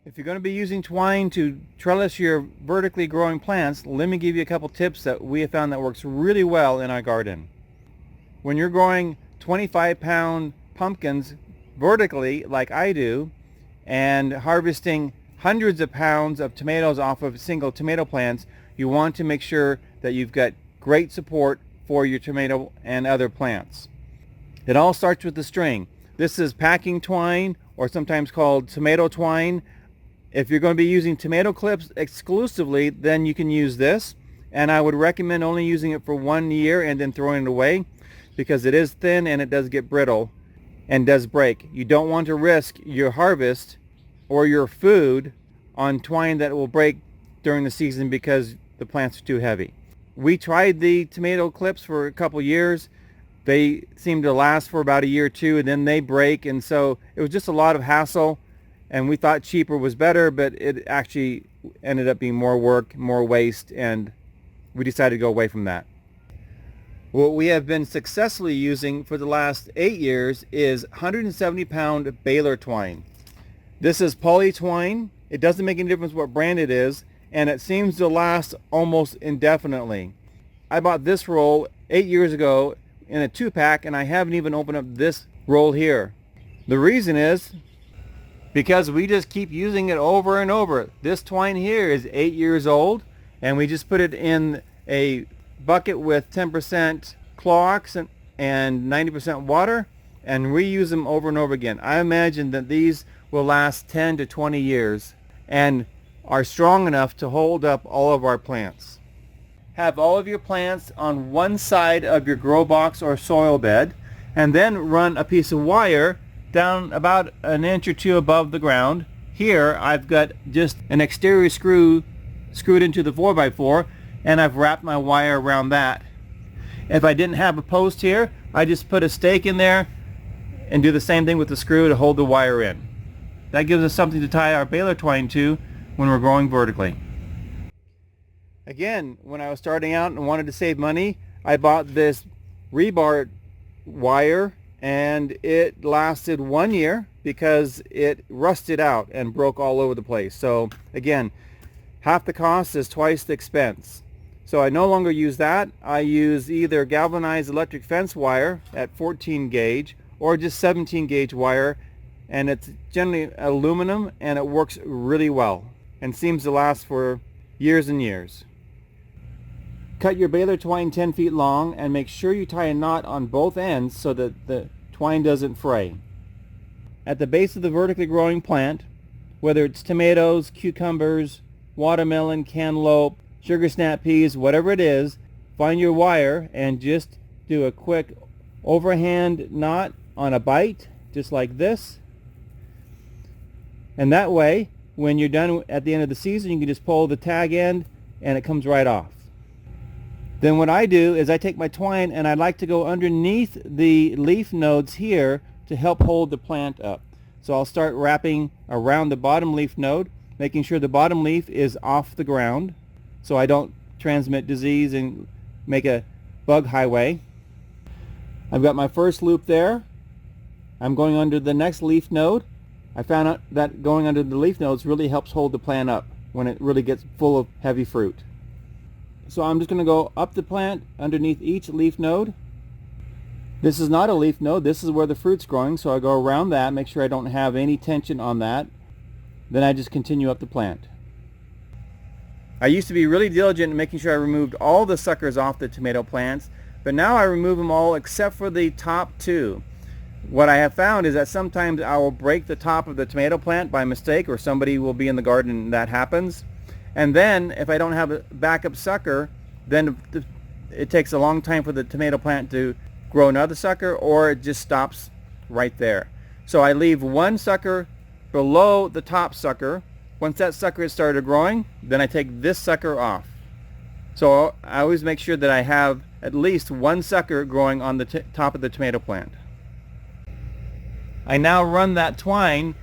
If you're going to be using twine to trellis your vertically growing plants, let me give you a couple tips that we have found that works really well in our garden. When you're growing 25-pound pumpkins vertically like I do and harvesting hundreds of pounds of tomatoes off of single tomato plants, you want to make sure that you've got great support for your tomato and other plants. It all starts with the string. This is packing twine, or sometimes called tomato twine. If you're going to be using tomato clips exclusively, then you can use this, and I would recommend only using it for 1 year and then throwing it away, because it is thin and it does get brittle and does break. You don't want to risk your harvest or your food on twine that will break during the season because the plants are too heavy. We tried the tomato clips for a couple years. They seem to last for about a year or two, and then they break, and so it was just a lot of hassle, and we thought cheaper was better, but it actually ended up being more work, more waste, and we decided to go away from that. What we have been successfully using for the last 8 years is 170-pound baler twine. This is poly twine. It doesn't make any difference what brand it is, and it seems to last almost indefinitely. I bought this roll 8 years ago in a 2-pack, and I haven't even opened up this roll here. The reason is because we just keep using it over and over. This twine here is 8 years old, and we just put it in a bucket with 10% Clorox and 90% water and reuse them over and over again. I imagine that these will last 10 to 20 years and are strong enough to hold up all of our plants. Have all of your plants on one side of your grow box or soil bed, and then run a piece of wire down about an inch or two above the ground. Here I've got just an exterior screw screwed into the 4x4, and I've wrapped my wire around that. If I didn't have a post here, I just put a stake in there and do the same thing with the screw to hold the wire in. That gives us something to tie our baler twine to when we're growing vertically. Again, when I was starting out and wanted to save money, I bought this rebar wire, and it lasted 1 year because it rusted out and broke all over the place. So again, half the cost is twice the expense. So I no longer use that. I use either galvanized electric fence wire at 14 gauge or just 17 gauge wire, and it's generally aluminum, and it works really well and seems to last for years and years. Cut your baler twine 10 feet long and make sure you tie a knot on both ends so that the twine doesn't fray. At the base of the vertically growing plant, whether it's tomatoes, cucumbers, watermelon, cantaloupe, sugar snap peas, whatever it is, find your wire and just do a quick overhand knot on a bite, just like this. And that way, when you're done at the end of the season, you can just pull the tag end and it comes right off. Then what I do is I take my twine and I like to go underneath the leaf nodes here to help hold the plant up. So I'll start wrapping around the bottom leaf node, making sure the bottom leaf is off the ground so I don't transmit disease and make a bug highway. I've got my first loop there. I'm going under the next leaf node. I found out that going under the leaf nodes really helps hold the plant up when it really gets full of heavy fruit. So I'm just going to go up the plant underneath each leaf node. This is not a leaf node. This is where the fruit's growing, so I go around that, make sure I don't have any tension on that. Then I just continue up the plant. I used to be really diligent in making sure I removed all the suckers off the tomato plants, but now I remove them all except for the top two. What I have found is that sometimes I will break the top of the tomato plant by mistake, or somebody will be in the garden and that happens. And then if I don't have a backup sucker, then it takes a long time for the tomato plant to grow another sucker, or it just stops right there. So I leave one sucker below the top sucker. Once that sucker has started growing, then I take this sucker off. So I always make sure that I have at least one sucker growing on the top of the tomato plant. I now run that twine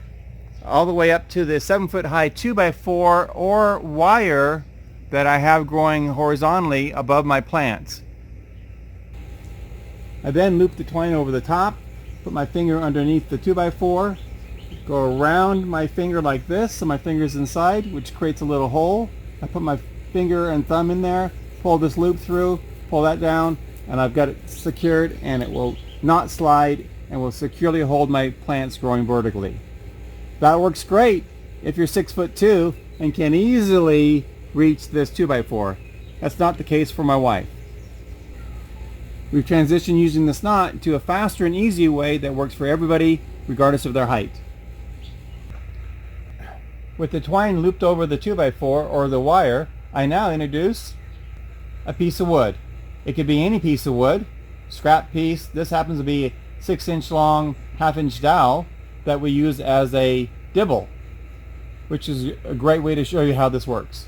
all the way up to the 7-foot high 2x4 or wire that I have growing horizontally above my plants. I then loop the twine over the top, put my finger underneath the 2x4, go around my finger like this, so my finger's inside, which creates a little hole. I put my finger and thumb in there, pull this loop through, pull that down, and I've got it secured, and it will not slide and will securely hold my plants growing vertically. That works great if you're 6'2" and can easily reach this 2x4. That's not the case for my wife. We've transitioned using this knot to a faster and easy way that works for everybody regardless of their height. With the twine looped over the 2x4 or the wire, I now introduce a piece of wood. It could be any piece of wood, scrap piece. This happens to be a 6-inch long, 1/2-inch dowel that we use as a dibble, which is a great way to show you how this works.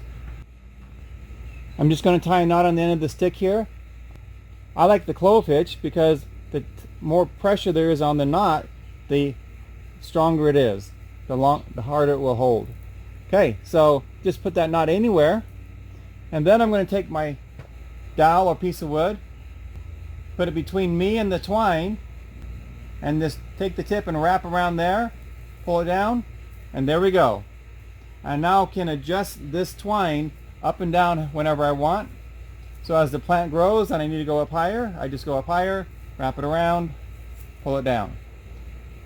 I'm just going to tie a knot on the end of the stick here. I like the clove hitch because the more pressure there is on the knot, the stronger it is, the harder it will hold. Okay, so just put that knot anywhere, and then I'm going to take my dowel or piece of wood, put it between me and the twine, and just take the tip and wrap around there, pull it down, and there we go. I now can adjust this twine up and down whenever I want. So as the plant grows and I need to go up higher, I just go up higher, wrap it around, pull it down.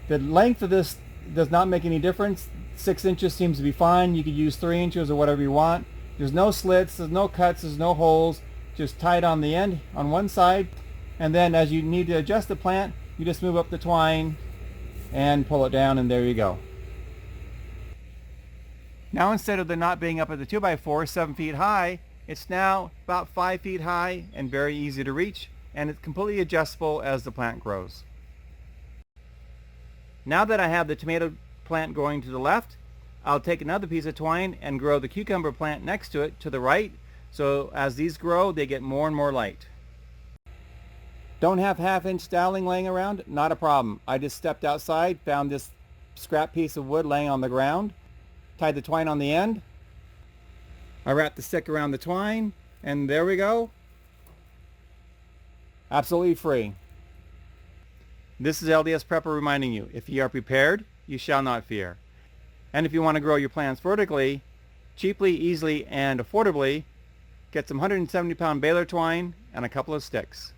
The length of this does not make any difference. 6 inches seems to be fine. You could use 3 inches or whatever you want. There's no slits, there's no cuts, there's no holes. Just tie it on the end on one side, and then as you need to adjust the plant, you just move up the twine and pull it down, and there you go. Now instead of the knot being up at the 2x4 7 feet high, it's now about 5 feet high and very easy to reach, and it's completely adjustable as the plant grows. Now that I have the tomato plant going to the left, I'll take another piece of twine and grow the cucumber plant next to it to the right, so as these grow they get more and more light. Don't have 1/2-inch doweling laying around? Not a problem. I just stepped outside, found this scrap piece of wood laying on the ground, tied the twine on the end. I wrapped the stick around the twine, and there we go. Absolutely free. This is LDS Prepper reminding you, if ye are prepared, you shall not fear. And if you want to grow your plants vertically, cheaply, easily, and affordably, get some 170-pound baler twine and a couple of sticks.